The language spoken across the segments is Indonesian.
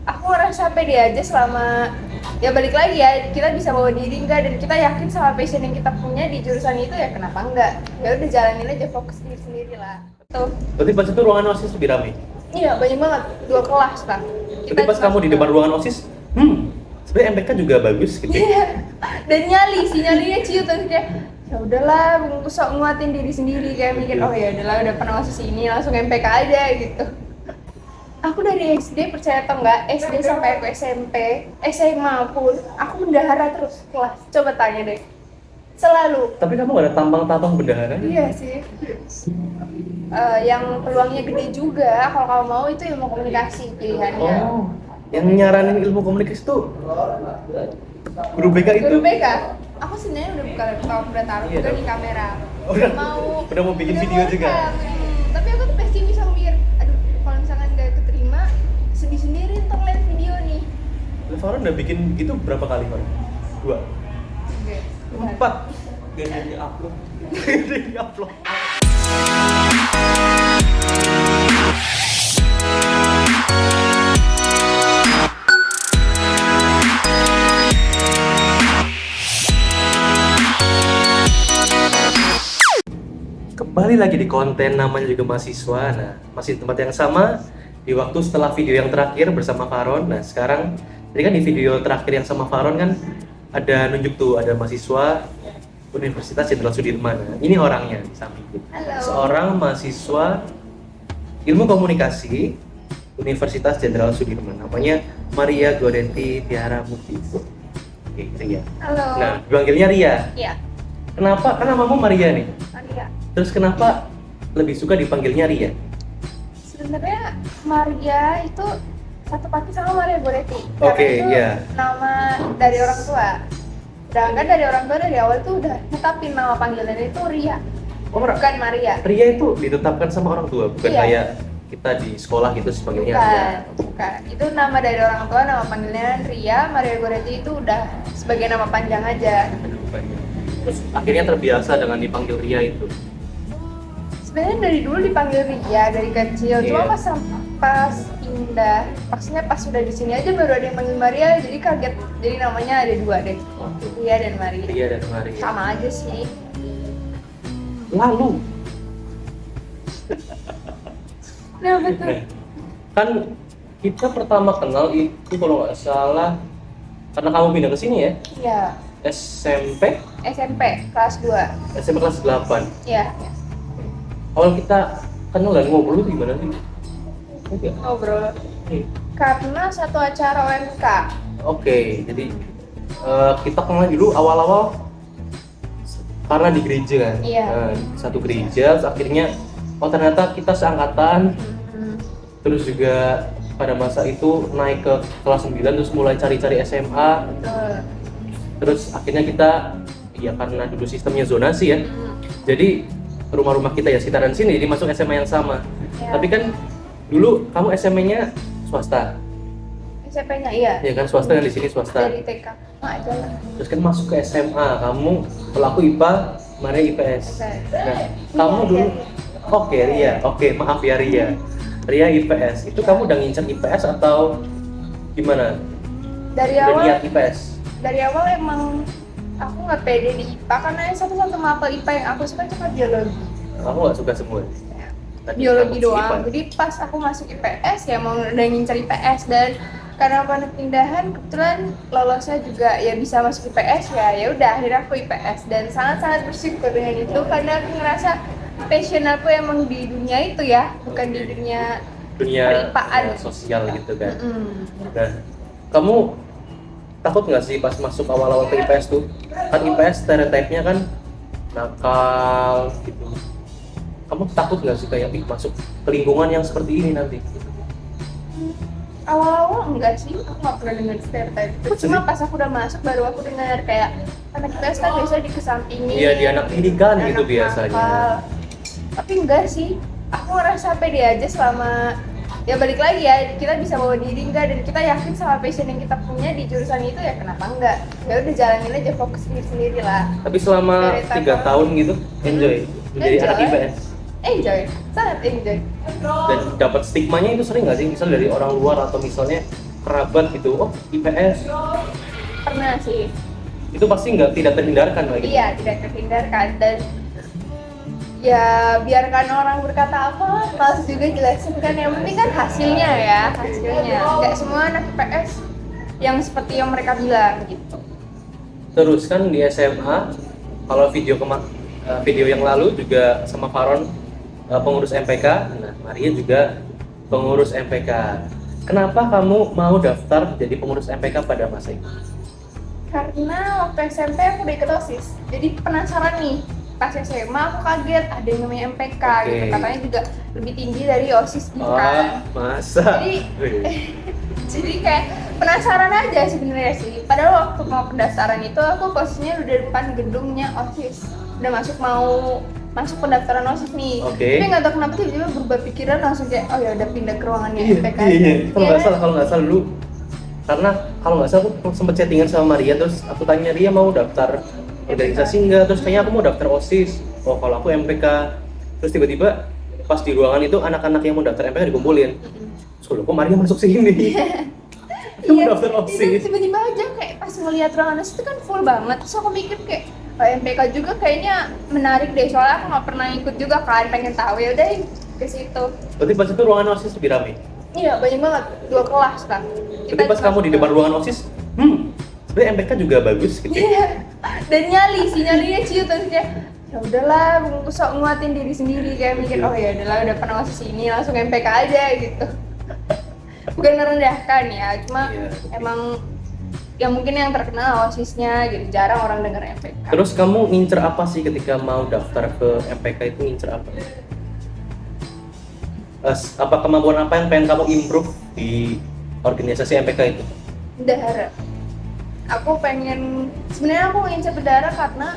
aku ngerasa pede aja selama ya balik lagi ya kita bisa bawa diri enggak dan kita yakin sama passion yang kita punya di jurusan itu ya kenapa enggak, ya udah jalanin aja, fokus diri sendiri lah tuh. Berarti pas itu ruangan OSIS lebih ramai. Iya banyak banget, 2 kelas lah. Berarti pas kamu di depan ruangan OSIS, sebenarnya MPK juga bagus gitu. Iya. Dan nyalinya ciut terus kayak ya udahlah, sok nguatin diri sendiri kayak mikir oh ya udahlah udah pernah OSIS ini langsung MPK aja gitu. Aku dari SD percaya atau enggak, SD sampai aku SMP, SMA pun aku bendahara terus kelas. Coba tanya deh. Selalu. Tapi kamu gak ada tampang-tampang bendahara? Iya sih. Yang peluangnya gede juga kalau kamu mau itu ilmu komunikasi pilihannya. Oh, yang nyaranin ilmu komunikasi tuh guru BK itu? Guru BK. Aku sebenarnya udah buka laptop, udah taruh juga di kamera. Udah mau bikin video juga. Tapi aku tuh pesimis, aku mikir, aduh kalau misalkan gak keterima, sedih sendiri ntar liat video nih. Farhan udah bikin gitu berapa kali, Farhan? 2? 4? Gak ada di-upload. Gak ada di-upload. Kembali lagi di konten namanya juga mahasiswa. Nah, masih di tempat yang sama di waktu setelah video yang terakhir bersama Faron. Nah, sekarang tadi kan di video terakhir yang sama Faron kan ada nunjuk tuh ada mahasiswa Universitas Jenderal Sudirman. Nah, ini orangnya di samping. Halo. Seorang mahasiswa Ilmu Komunikasi Universitas Jenderal Sudirman. Namanya Maria Gorenti Tiara Mukti. Oke, Ria. Halo. Nah, dipanggilnya Ria. Iya, Kenapa? Kan namamu Maria nih. Maria. Terus kenapa lebih suka dipanggilnya Ria? Sebenarnya Maria itu satu paket sama Maria Goretti. Oke, itu iya. nama dari orang tua. Sedangkan dari orang tua dari awal tuh udah tetapin nama panggilan itu Ria. Oh, Bukan Maria. Ria itu ditetapkan sama orang tua, bukan Iya. kayak kita di sekolah gitu sebagai Ria. Bukan. Itu nama dari orang tua, nama panggilan Ria. Maria Goretti itu udah sebagai nama panjang aja. Terus akhirnya terbiasa dengan dipanggil Ria itu. Sebenarnya dari dulu dipanggil Ria dari kecil, cuma Iya. pas pindah, maksudnya pas sudah di sini aja baru ada yang manggil Maria, jadi kaget. Jadi namanya ada 2 deh, Ria dan Maria. Ria dan Maria. Sama aja sih. Lalu, Nah betul. kan kita pertama kenal itu kalau nggak salah karena kamu pindah ke sini ya, Iya. SMP Kelas 2. SMP kelas 8. Iya. Awal kita kenal dan ngobrol itu gimana sih? Enggak. Ngobrol. Karena satu acara OMK. Oke, jadi kita kenal dulu awal-awal karena di gereja kan. Iya. Satu gereja, terus akhirnya oh ternyata kita seangkatan. Terus juga pada masa itu naik ke kelas 9 terus mulai cari-cari SMA. Betul. Terus akhirnya kita ya karena dulu sistemnya zonasi ya. Jadi rumah-rumah kita ya sekitaran sini jadi masuk SMA yang sama. Iya. Tapi kan dulu kamu SMA-nya swasta. SMP-nya iya. Ya kan swasta kan di sini swasta. Dari TK. Aja lah. Terus kan masuk ke SMA, kamu kalau aku IPA, Maria IPS. Nah, kamu dulu oke Ria, oke maaf ya Ria. Ria IPS, itu kamu udah ngincer IPS atau gimana? Dari Udah awal niat IPS? dari awal emang aku nggak pede di IPA karena yang satu-satu mapel IPA yang aku suka cuma biologi. Aku nggak suka semua. Tadi Biologi kamu doang. IPA. Jadi pas aku masuk IPS ya mau udah ngincer IPS dan karena aku anak pindahan kebetulan lolosnya juga ya bisa masuk IPS ya udah akhirnya aku IPS dan sangat-sangat bersyukur dengan itu karena aku ngerasa passion aku emang di dunia itu ya bukan di dunia peripaan. Sosial gitu kan. Mm. Nah, kamu takut nggak sih pas masuk awal-awal ke IPS tuh? Kan IPS stereotipnya kan nakal gitu. Kamu takut nggak sih kayak masuk ke lingkungan yang seperti ini nanti? Awal-awal enggak sih, aku nggak pernah dengar stereotype itu. Cuma pas aku udah masuk baru aku dengar kayak anak IPS kan biasanya dikesampingin. Iya, di anak pendidikan anak gitu biasanya. nakal. Tapi enggak sih, aku ngerasa pede aja selama ya balik lagi ya kita bisa bawa diri enggak dan kita yakin sama passion yang kita punya di jurusan itu ya kenapa enggak? Ya udah jalanin aja, fokus diri sendiri lah. Tapi selama Stereotype 3 tahun gitu, enjoy menjadi anak Enjoy. IPS. Enjoy, sangat enjoy. Dan dapat stigmanya itu sering nggak sih? Misal dari orang luar atau misalnya kerabat gitu, oh IPS, Pernah sih. itu pasti tidak terhindarkan lagi. Iya, tidak terhindarkan. Dan ya biarkan orang berkata apa, males juga jelasin kan. Yang penting kan hasilnya ya, hasilnya. Nggak semua anak IPS yang seperti yang mereka bilang gitu. Terus kan di SMA, kalau video yang lalu juga sama Faron pengurus MPK, nah Maria juga pengurus MPK. Kenapa kamu mau daftar jadi pengurus MPK pada masa itu? Karena waktu SMP aku udah ikut OSIS, jadi penasaran nih. Pas SMA aku kaget ada yang namanya MPK gitu, Oke. katanya juga lebih tinggi dari OSIS gitu kan. Masa? Jadi jadi kayak penasaran aja sebenarnya sih. Padahal waktu mau pendaftaran itu aku posisinya udah di depan gedungnya OSIS, udah masuk pendaftaran OSIS nih. Oke. Tapi nggak tahu kenapa tiba-tiba berubah pikiran langsung kayak oh ya udah pindah ke ruangannya MPK aja. Iya. Kalau Iya. nggak salah dulu, karena kalau nggak salah aku sempet chattingan sama Maria, terus aku tanya dia mau daftar organisasi enggak, terus kayaknya aku mau daftar OSIS. Oh kalau aku MPK. Terus tiba-tiba pas di ruangan itu anak-anak yang mau daftar MPK dikumpulin. Terus kok Maria masuk sini? Aku mau daftar Itu OSIS. tiba-tiba aja kayak pas ngeliat ruangan OSIS itu kan full banget. Terus aku mikir kayak oh, MPK juga kayaknya menarik deh, soalnya aku nggak pernah ikut juga kan, pengen tahu ya udah ke situ. Berarti pas itu ruangan OSIS lebih ramai. Iya banyak banget, 2 kelas kan. Berarti pas kamu di depan ruangan OSIS, sebenarnya MPK juga bagus gitu. Iya. Dan nyalinya ciut terus kayak ya udahlah, aku sok nguatin diri sendiri kayak mikir oh ya udahlah udah pernah OSIS ini langsung MPK aja gitu. Bukan merendahkan ya, cuma Iya. emang yang mungkin yang terkenal OSISnya gitu, jarang orang denger MPK. Terus kamu ngincer apa sih ketika mau daftar ke MPK itu, ngincer apa? Apa kemampuan apa yang pengen kamu improve di organisasi MPK itu? Bendahara. Aku pengen, sebenarnya aku ngincer bendahara karena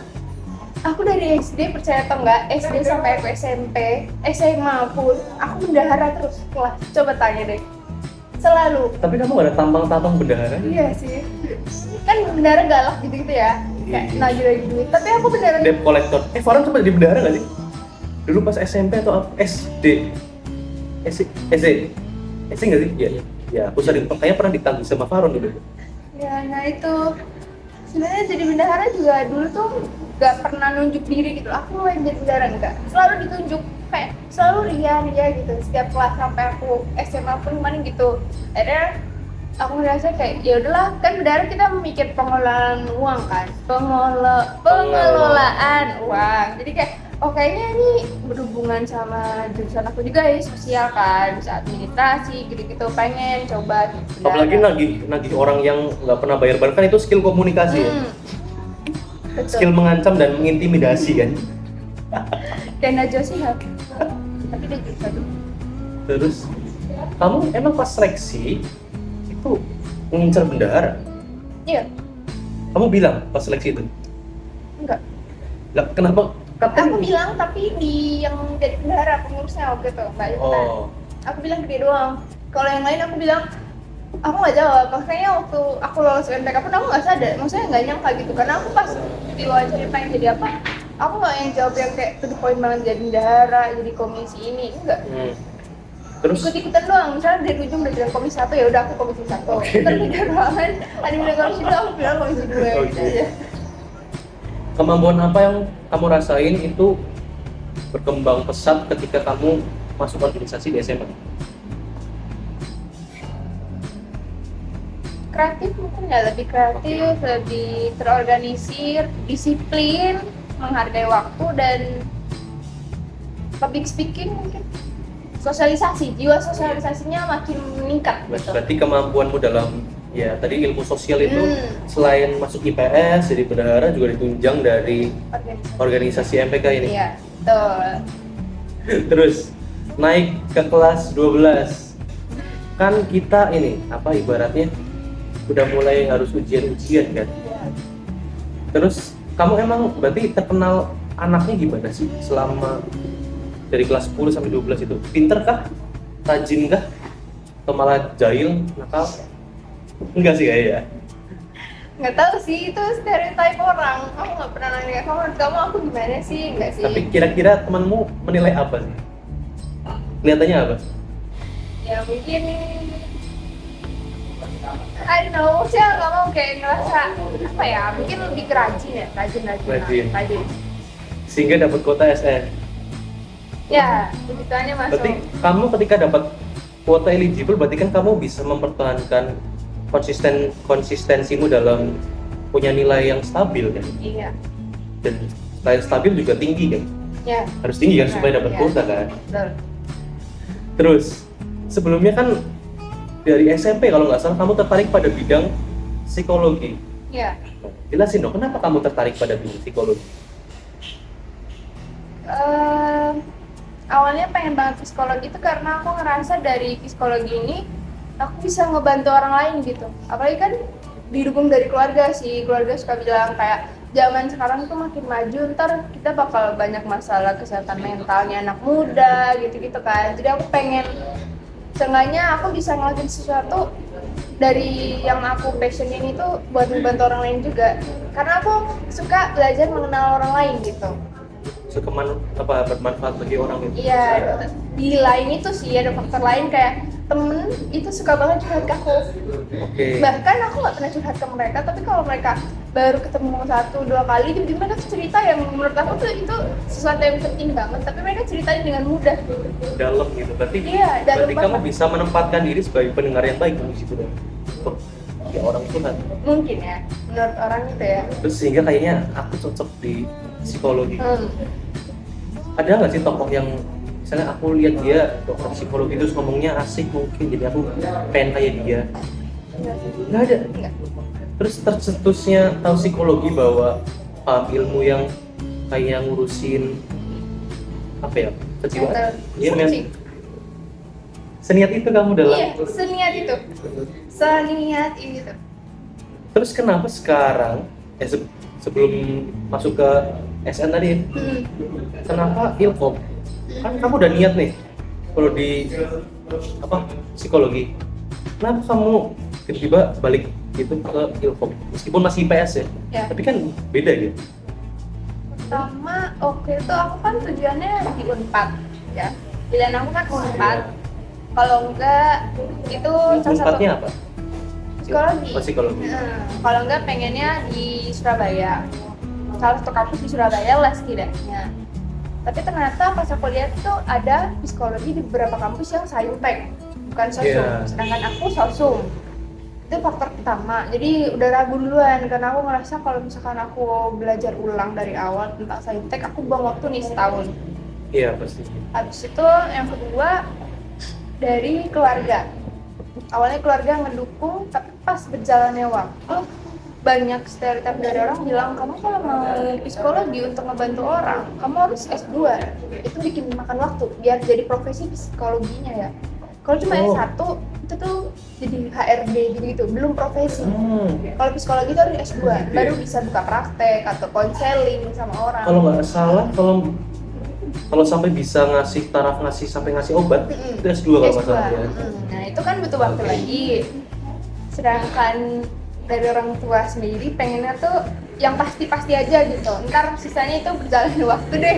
aku dari SD, percaya atau enggak, SD sampai aku SMP, SMA pun aku bendahara terus kelas. Coba tanya deh. Selalu. Tapi kamu gak ada tampang-tampang bendahara? Iya sih. Kan bendahara galak gitu-gitu ya. Kayak Iya. nagih-nagih duit. Tapi aku bendahara Debt collector. Farhan sempat jadi bendahara gak sih? Dulu pas SMP atau SD? SD nggak sih? Iya. Ya, aku sering kayaknya pernah ditagih sama Farhan dulu. ya, nah itu sebenarnya jadi bendahara juga dulu tuh gak pernah nunjuk diri gitu. Aku mau jadi bendahara enggak. Selalu ditunjuk, kayak selalu Ria gitu. Setiap kelas sampai aku SMA pun kemarin gitu. Akhirnya aku ngerasa kayak ya udahlah, kan bendahara kita memikir pengelolaan uang kan. Pengelolaan uang. Jadi kayak oh kayaknya ini berhubungan sama jurusan aku juga ya, sosial kan, bisa administrasi gitu-gitu, pengen coba bendahara. Apalagi nagih orang yang nggak pernah bayar kan itu skill komunikasi ya. Betul. Skill mengancam dan mengintimidasi kan. Kayak Najwa Shihab. Tapi dia jurusan dulu. Terus kamu emang pas seleksi itu mengincar bendahara? Iya, Kamu bilang pas seleksi itu? enggak. Lah, kenapa? Aku bilang tapi di yang jadi bendahara pengurusnya waktu itu, Mbak Yutan. Oh, Aku bilang ke dia doang. Kalau yang lain aku bilang aku nggak jawab. Makanya waktu aku lolos MPK pun aku nggak sadar. Maksudnya nggak nyangka gitu. Karena aku pas diwawancara pengen jadi apa, aku nggak yang jawab yang kayak to the point banget jadi bendahara, jadi komisi ini, enggak. Terus Ikut-ikutan doang. Misalnya dari ujung udah bilang komisi 1, ya udah aku komisi 1. Oke. Terus di ruangan ada bilang komisi 2, aku bilang komisi 2 gitu Oke. aja. kemampuan apa yang kamu rasain itu berkembang pesat ketika kamu masuk organisasi di SMA? Kreatif mungkin ya, lebih kreatif, lebih terorganisir, disiplin, menghargai waktu, dan public speaking mungkin. Sosialisasi, jiwa sosialisasinya makin meningkat gitu. Berarti kemampuanmu dalam ya tadi ilmu sosial itu selain masuk IPS jadi bendahara juga ditunjang dari organisasi MPK ini. Iya, betul. Terus naik ke kelas 12. Kan kita ini apa ibaratnya udah mulai harus ujian-ujian kan. Iya. Terus kamu emang berarti terkenal anaknya gimana sih selama dari kelas 10 sampai 12 itu? Pinter kah? Rajin kah? Atau malah jahil, nakal? Enggak sih kayaknya. Nggak tahu sih, itu stereotype orang. Aku nggak pernah nanya kamu aku gimana sih, nggak sih. Tapi kira-kira temanmu menilai apa sih? Kelihatannya apa? Ya mungkin I don't know, sih nggak mau kayak ngerasa apa ya, mungkin lebih rajin ya, rajin. Sehingga dapat kuota SN. Ya, begituannya masuk. Berarti kamu ketika dapat kuota eligible, berarti kan kamu bisa mempertahankan konsistensimu dalam punya nilai yang stabil kan? Iya. Dan nilai stabil juga tinggi kan? Ya. Harus tinggi kan supaya dapat Ya. kuota kan? Betul. Terus sebelumnya kan dari SMP kalau nggak salah kamu tertarik pada bidang psikologi. Iya. Jelasin dong, kenapa kamu tertarik pada bidang psikologi? Awalnya pengen banget psikologi itu karena aku ngerasa dari psikologi ini aku bisa ngebantu orang lain gitu. Apalagi kan didukung dari keluarga sih, keluarga suka bilang kayak zaman sekarang tuh makin maju, ntar kita bakal banyak masalah kesehatan mentalnya anak muda gitu-gitu kan. Jadi aku pengen seenggaknya aku bisa ngelakuin sesuatu dari yang aku passionin itu buat membantu orang lain juga. Karena aku suka belajar mengenal orang lain gitu. Suka bermanfaat bagi orang itu? Iya, di lain itu sih ada faktor lain kayak temen itu suka banget curhat ke aku. Oke. Bahkan aku nggak pernah curhat ke mereka, tapi kalau mereka baru ketemu 1-2 kali, tiba-tiba mereka tuh cerita yang menurut aku tuh itu sesuatu yang penting banget, tapi mereka ceritain dengan mudah. Dalam gitu, berarti Iya, dalam berarti kamu banget. bisa menempatkan diri sebagai pendengar yang baik di situ dong. Untuk ya orang itu kan. Mungkin ya, menurut orang itu ya. Terus sehingga kayaknya aku cocok di psikologi. Ada nggak sih tokoh yang misalnya aku lihat dia dokter psikologi terus ngomongnya asik mungkin jadi aku pengen kayak dia? Enggak sih. Nggak ada. Enggak. Terus tercetusnya tahu psikologi bahwa ilmu yang kayak ngurusin apa ya kejiwaan? Iya, men. Searching. Seniat itu kamu dalam. Iya, seniat itu. Seniat itu. Terus kenapa sekarang sebelum masuk ke SN tadi, kenapa Ilkom? Kan kamu udah niat nih kalau di psikologi. Kenapa kamu tiba-tiba balik gitu ke Ilkom? Meskipun masih IPS ya, Ya. tapi kan beda ya. Pertama, oke itu aku kan tujuannya di Unpad ya. Pilihan aku kan Unpad. Kalau enggak itu salah satu Unpadnya apa? psikologi. Oh, psikologi. Kalau enggak pengennya di Surabaya. Salah satu kampus di Surabaya lah setidaknya. Tapi ternyata pas aku lihat tuh ada psikologi di beberapa kampus yang saintek, bukan sosum. Yeah. Sedangkan aku sosum. Itu faktor pertama. Jadi udah ragu duluan karena aku ngerasa kalau misalkan aku belajar ulang dari awal tentang saintek, aku buang waktu nih setahun. Iya pasti. Habis itu yang kedua dari keluarga. Awalnya keluarga ngedukung, tapi pas berjalannya waktu banyak stereotip dari orang bilang kamu kalau mau psikologi untuk ngebantu orang, kamu harus S2. Itu bikin makan waktu biar jadi profesi psikologinya ya. Kalau cuma S1 itu tuh jadi HRD gitu, belum profesi. Kalau psikologi itu harus S2, baru bisa buka praktek atau konseling sama orang. Kalau nggak salah, kalau sampai bisa ngasih taraf sampai ngasih obat, itu S2 kalau nggak salah ya. Nah itu kan butuh waktu lagi. Sedangkan dari orang tua sendiri pengennya tuh yang pasti-pasti aja gitu. Ntar sisanya itu berjalan waktu deh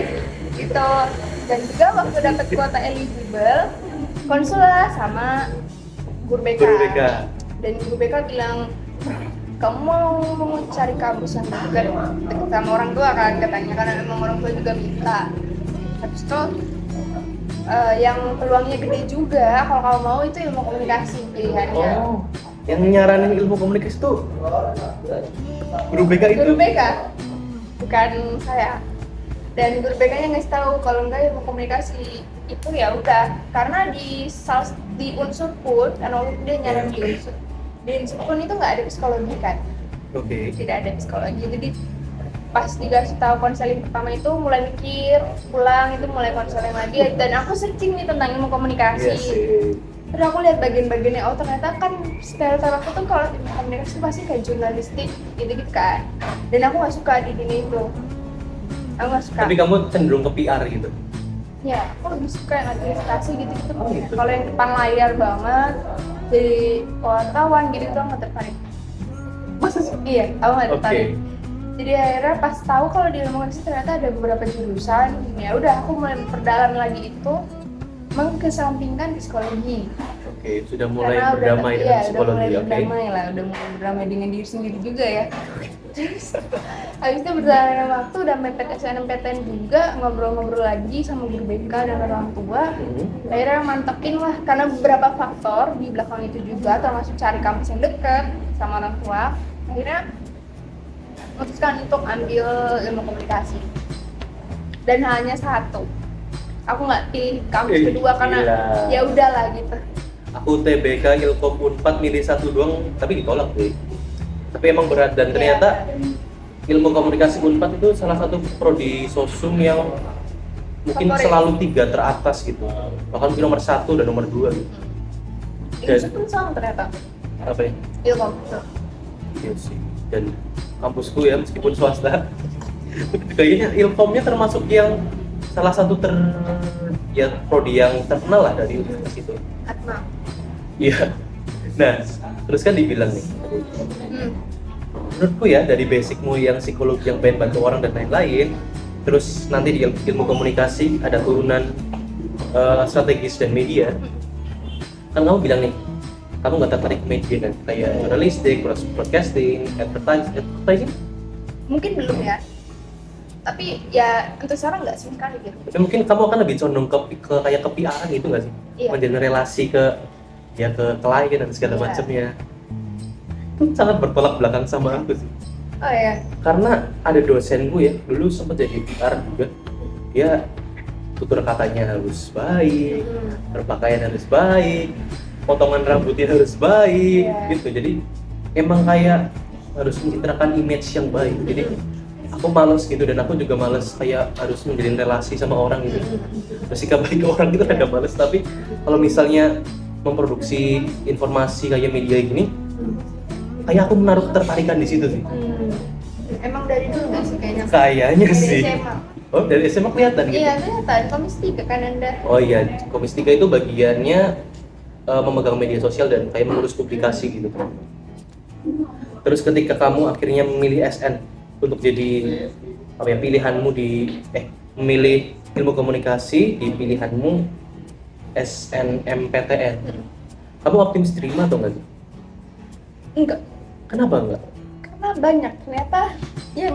gitu. Dan juga waktu dapat kuota eligible, konsul lah sama guru BK. Dan guru BK bilang kamu mau cari kampus yang dekat sama orang tua kan katanya, karena memang orang tua juga minta. Habis itu yang peluangnya gede juga kalau kamu mau itu ilmu komunikasi pilihannya. Oh, yang nyaranin ilmu komunikasi tuh guru BK itu? Guru BK, bukan saya. Dan guru BK-nya ngasih tahu kalau enggak ilmu komunikasi itu ya udah, karena di unsur pun kan waktu itu dia nyaranin di unsur pun itu nggak ada psikologi kan. Oke. Tidak ada psikologi, jadi pas dikasih tahu konseling pertama itu mulai mikir, pulang itu mulai konseling lagi, dan aku searching nih tentang ilmu komunikasi. Iya sih. Terus aku lihat bagian-bagiannya, oh ternyata kan stereotip aku tuh kalau ilmu komunikasi pasti kayak jurnalistik gitu-gitu kan. Dan aku nggak suka di dunia itu. Aku nggak suka. Tapi kamu cenderung ke PR gitu? Ya, aku lebih suka yang administrasi gitu-gitu. Oh, gitu. Kalau yang depan layar banget, jadi wartawan gitu tuh nggak tertarik. Masa sih? Iya, aku nggak tertarik. Oke. Jadi akhirnya pas tahu kalau di ilmu komunikasi ternyata ada beberapa jurusan, ya udah aku mulai memperdalam lagi itu, mengesampingkan psikologi. Oke, sudah mulai Karena berdamai udah, dengan iya, udah psikologi, mulai oke? berdamai lah, udah mulai berdamai dengan diri sendiri juga ya. Terus habis itu berjalannya waktu udah mepet SNMPTN juga, ngobrol-ngobrol lagi sama guru BK dan orang tua. Akhirnya mantepin lah, karena beberapa faktor di belakang itu juga, termasuk cari kampus yang deket sama orang tua. Akhirnya memutuskan untuk ambil ilmu komunikasi. Dan hanya satu, aku nggak pilih kampus kedua karena Gila. ya udahlah gitu. Aku TBK Ilkom Unpad milih satu doang, tapi ditolak deh. Tapi emang berat dan Iya. ternyata ilmu komunikasi Unpad itu salah satu prodi sosum yang mungkin Favorit. selalu 3 teratas gitu. Bahkan mungkin nomor 1 dan nomor 2 gitu. Ilmu pun sama ternyata. Apa ya? Ilkom. Iya sih. Dan kampusku ya meskipun swasta, kayaknya Ilkomnya termasuk yang salah satu ya prodi yang terkenal lah dari universitas itu. Atma. Iya. Nah, terus kan dibilang nih, menurutku ya dari basicmu yang psikologi yang pengen bantu orang dan lain-lain, terus nanti di ilmu komunikasi ada turunan strategis dan media. Kan kamu bilang nih, kamu nggak tertarik media kan, kayak jurnalistik, broadcasting, advertising. Mungkin belum ya. Tapi ya untuk sekarang nggak sih sekali gitu. Tapi mungkin kamu akan lebih condong ke kayak ke PR gitu nggak sih? Iya. Menjalin relasi ke klien dan segala Iya. macamnya. Itu sangat bertolak belakang sama aku sih. Oh ya. Karena ada dosenku ya, dulu sempat jadi PR juga. Dia tutur katanya harus baik, berpakaian harus baik, potongan rambutnya harus baik, Iya. gitu. Jadi emang kayak harus mencitrakan image yang baik. Jadi aku males gitu, dan aku juga males kayak harus menjalin relasi sama orang gitu. Bersikap baik ke orang itu agak males, tapi kalau misalnya memproduksi informasi kayak media gini, kayak aku menaruh ketertarikan di situ sih. Emang dari dulu nggak sih kayaknya? Kayaknya Dari sih. SMA. Oh, dari SMA kelihatan gitu? Iya kelihatan. Komisi 3 kan Anda. Oh iya, Komisi 3 itu bagiannya memegang media sosial dan kayak mengurus publikasi gitu. Terus ketika kamu akhirnya memilih SN untuk jadi apa ya, pilihanmu di memilih ilmu komunikasi di pilihanmu SNMPTN, kamu optimis terima atau enggak sih? Enggak. Kenapa enggak? Karena banyak ternyata yang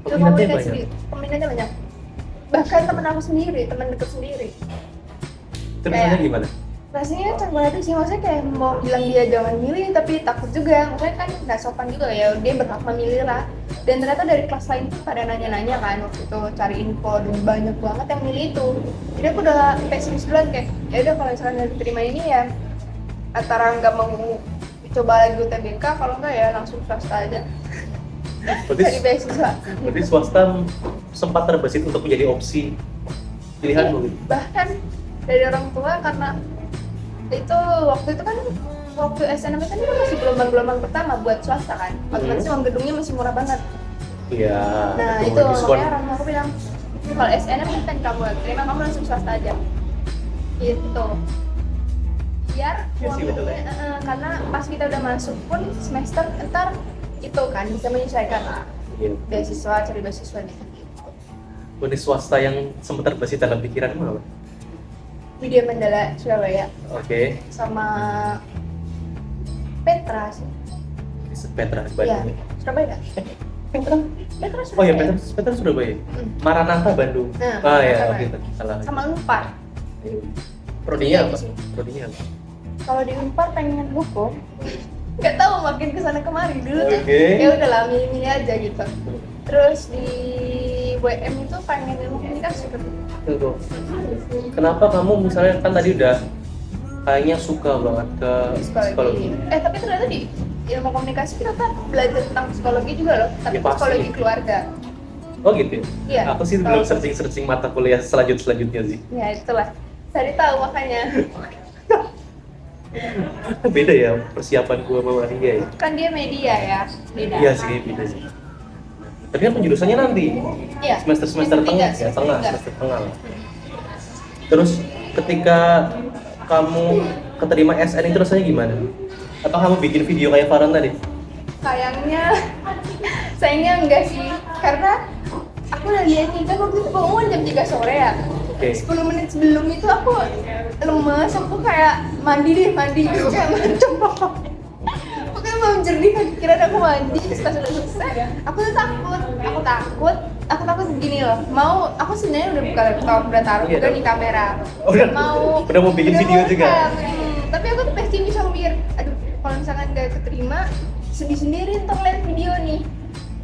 Peminatnya komunikasi banyak. peminatnya banyak. Bahkan temen aku sendiri, temen deket sendiri. Terus Kayak- rasanya gimana? Rasanya campur aduk sih, maksudnya kayak mau bilang dia jangan milih tapi takut juga, maksudnya kan nggak sopan juga ya, dia berhak memilih lah. Dan ternyata dari kelas lain tuh pada nanya-nanya kan waktu itu cari info, dan banyak banget yang milih itu. Jadi aku udah pesimis duluan kayak ya udah kalau misalkan nggak diterima ini ya antara nggak mau coba lagi UTBK, kalau nggak ya langsung swasta aja. Dari Berarti, beasiswa. berarti swasta sempat terbesit untuk menjadi opsi pilihanmu gitu? Bahkan dari orang tua, karena itu waktu itu kan waktu SNM kan masih gelombang-gelombang pertama buat swasta kan, otomatis uang gedungnya masih murah banget. Iya. Nah betul. itu Diskon. makanya orang tua aku bilang kalau SNM kan kamu terima, kamu langsung swasta aja gitu, biar Iya sih, uang betul ya. gedungnya, karena pas kita udah masuk pun semester ntar itu kan bisa menyesuaikan Iya. beasiswa, cari beasiswa gitu. Udah swasta yang sempat terbesit dalam pikiranmu apa? Widya Mandala Surabaya Oke. sama Petra sih. Petra Iya, Bandung. Surabaya nggak? Petra. Petra Oh Surabaya. iya, Petra Surabaya. Hmm. Bandung. Nah, Ah ya, Maranatha oke, Bandung. salah. Sama Unpar. Prodinya Iya apa? sih. Prodinya apa? Kalau di Unpar pengen hukum, nggak tahu makin kesana kemari dulu tuh. Oke. Ya udahlah milih-milih aja gitu. Terus di WM itu pengen ilmu komunikasi kan. Tunggu. Kenapa kamu misalnya kan tadi udah kayaknya suka banget ke psikologi? Tapi ternyata di ilmu komunikasi kita tuh belajar tentang psikologi juga loh, tapi Ya, pasti. psikologi keluarga. Oh gitu ya? Iya. Aku sih belum searching mata kuliah selanjutnya sih. Ya itulah. Cari tahu makanya. Beda ya persiapan gua sama Maria ya? Kan dia media ya, beda. Iya sih, beda sih. Tapi kan penjurusannya nanti Iya. semester tengah, tiga, ya tengah, tiga. semester tengah lah. Terus ketika kamu keterima SN itu rasanya gimana? Atau kamu bikin video kayak Farhan tadi? Sayangnya enggak sih, karena aku udah lihat nih kan waktu itu bangun jam 3 sore ya. Oke. 10 menit sebelum itu aku lemes, aku kayak mandi gitu kayak macam pokoknya mau jernih pikiran aku mandi. Terus pas udah selesai aku tuh takut gini loh, aku sebenarnya udah buka laptop, udah taruh juga di kamera, udah mau bikin video juga. Tapi aku tuh pesimis, aku mikir aduh kalau misalkan gak keterima sedih sendiri ntar liat video nih.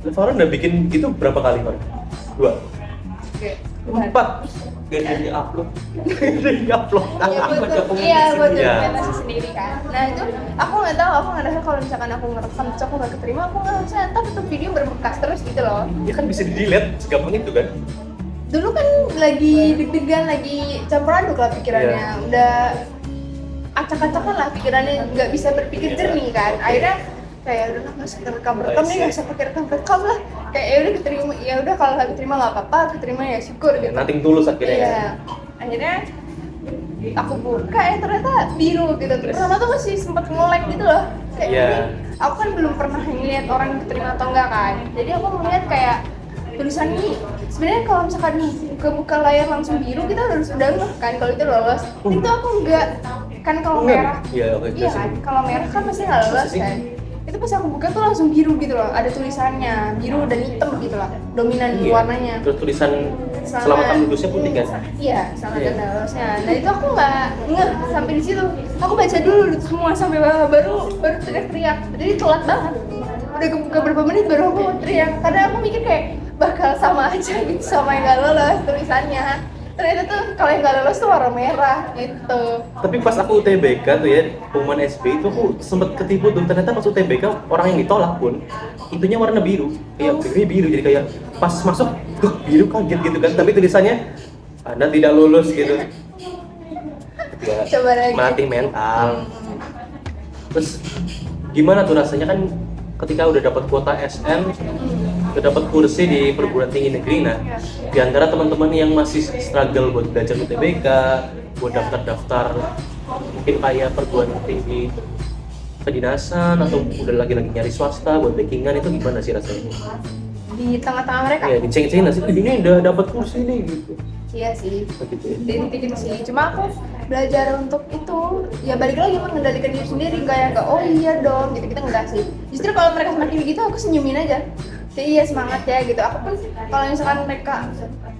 Farhan udah bikin itu berapa kali, Farhan? 2? Oke, 4? Gak jadi upload. Iya buat dokumentasi sendiri kan. Nah itu aku nggak tahu, aku ngerasa kalau misalkan aku ngerekam terus aku nggak keterima, aku nggak bisa ntar itu video berbekas terus gitu loh. Ya kan bisa di delete segampang itu kan. Dulu kan lagi deg-degan, lagi campur aduk lah pikirannya, udah acak-acakan lah pikirannya, nggak bisa berpikir jernih kan. Akhirnya kayak udah nggak usah rekam nih, nggak usah pakai rekam lah, kayak ya udah keterima, ya udah kalau nggak keterima nggak apa-apa, keterima ya syukur gitu. Nothing tulus akhirnya. Iya. Akhirnya aku buka ternyata biru gitu. Pertama tuh masih sempat nge-lag gitu loh, kayak ini aku kan belum pernah ngeliat orang keterima atau enggak kan, jadi aku melihat kayak tulisan ini sebenarnya kalau misalkan nih buka layar langsung biru kita udah ngeh kan kalau itu lolos. Itu aku enggak kan, kalau merah iya kan, kalau merah kan pasti nggak lolos kan. Itu pas aku buka tuh langsung biru gitu loh, ada tulisannya biru dan hitam gitu lah, dominan warnanya. Terus tulisan selamat lulusnya putih kan? Iya, selamat dan lulusnya. Nah itu aku nggak ngeh sampai di situ. Aku baca dulu semua sampai bawah, baru teriak-teriak. Jadi telat banget. Udah kebuka berapa menit baru aku teriak, karena aku mikir kayak bakal sama aja gitu sama yang nggak lolos tulisannya. Ternyata tuh kalau yang nggak lolos tuh warna merah gitu. Tapi pas aku UTBK tuh ya, pengumuman SB itu aku sempet ketipu tuh. Ternyata pas UTBK orang yang ditolak pun itunya warna biru. Iya, biru jadi kayak pas masuk tuh biru, kaget gitu kan. Tapi tulisannya Anda tidak lulus gitu. Ya, Coba lagi. melatih mental. Terus gimana tuh rasanya kan ketika udah dapat kuota SN, udah dapat kursi di perguruan tinggi negeri. Nah, di antara teman-teman yang masih struggle buat belajar UTBK, buat daftar-daftar mungkin kayak perguruan tinggi kedinasan atau udah lagi-lagi nyari swasta buat backingan, itu gimana sih rasanya? Di tengah-tengah mereka? Iya, diceng-cengin sih, ini udah dapat kursi nih gitu. Iya sih, Begitu ya. dikit-dikit sih. Cuma aku belajar untuk itu, ya balik lagi mengendalikan diri sendiri, kayak nggak oh iya dong gitu, kita enggak sih. Justru kalau mereka semakin begitu aku senyumin aja. Kayak iya semangat ya gitu. Aku pun kalau misalkan mereka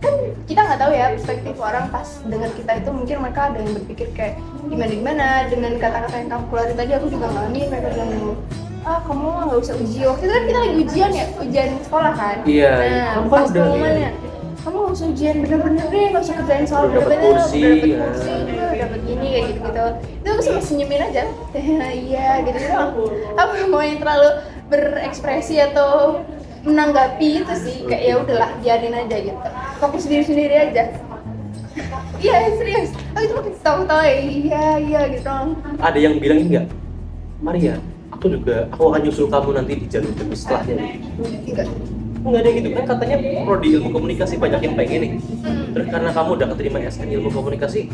kan kita nggak tahu ya perspektif orang pas dengar kita itu, mungkin mereka ada yang berpikir kayak gimana dengan kata-kata yang kamu keluarin tadi. Aku juga ngalamin, mereka bilang kamu nggak usah ujian. Waktu itu kan kita lagi ujian ya, ujian sekolah kan. Iya. Nah pas pengumumannya kamu nggak usah ujian bener-bener deh, nggak usah kerjain soal bener-bener, dapet kursi juga, dapet gini kayak gitu-gitu. Itu aku sama senyumin aja, iya gitu doang. Aku mau yang terlalu berekspresi atau menanggapi itu sih, kayak ya udahlah biarin aja gitu, fokus diri sendiri aja. Iya serius, aku cuma ketawa-ketawa iya gitu. Ada yang bilang enggak, Maria, aku akan nyusul kamu nanti di jalur setelahnya. Enggak ada gitu kan, katanya prodi ilmu komunikasi banyak yang pengen nih. Terus karena kamu udah keterima SN ilmu komunikasi,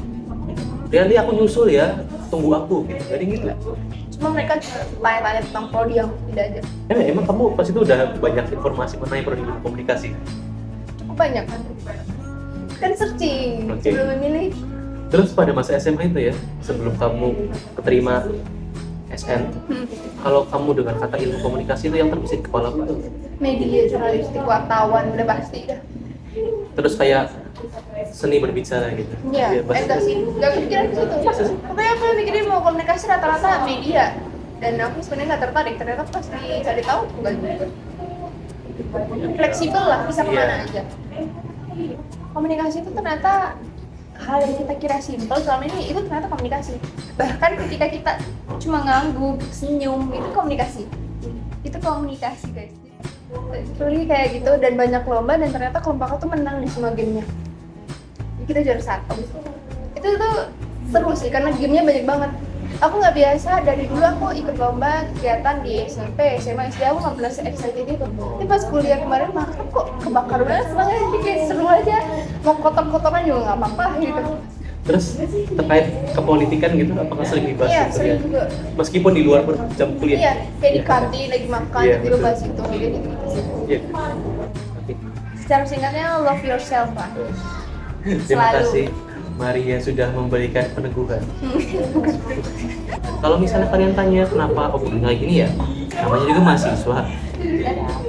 nanti aku nyusul ya, tunggu aku gitu. Jadi gitu. Cuma mereka tanya-tanya tentang prodi yang tidak aja. Emang kamu pas itu udah banyak informasi mengenai prodi ilmu komunikasi? Cukup banyak kan searching sebelum memilih. Terus pada masa SMA itu ya, sebelum kamu keterima SN, kalau kamu dengan kata ilmu komunikasi itu yang terbesit kepala aku tuh Media, jurnalistik, wartawan, udah pasti dah. terus kayak seni berbicara gitu. Iya, enggak sih, enggak kepikiran ke situ. Pokoknya aku mikirin mau komunikasi rata-rata media, dan aku sebenarnya nggak tertarik. Ternyata pas dicari tahu enggak juga. Fleksibel lah, bisa kemana aja. Komunikasi itu ternyata hal yang kita kira simpel selama ini, itu ternyata komunikasi. Bahkan ketika kita cuma ngangguk, senyum, itu komunikasi. Itu komunikasi guys. Jadi kayak gitu, dan banyak lomba, dan ternyata kelompok aku tuh menang di semua gamenya. Kita juara 1. Itu tuh seru sih, karena gamenya banyak banget. Aku nggak biasa, dari dulu aku ikut lomba kegiatan di SMP, SMA, SD, aku nggak pernah se-excited itu. Tapi pas kuliah kemarin makan kok kebakar banget semangat, jadi kayak seru aja. Mau kotor-kotoran juga nggak apa-apa gitu. Terus terkait kepolitikan gitu, apakah sering dibahas? Iya, gitu, sering ya? juga. Meskipun di luar jam kuliah? Iya, kayak di kantin lagi makan, Iya, gitu bahas itu, kayak gitu. Iya. Oke. Secara singkatnya, love yourself lah. Terima Selalu. kasih Maria sudah memberikan peneguhan. Kalau misalnya kalian tanya kenapa aku tinggal gini ya, namanya juga mahasiswa. Dadah.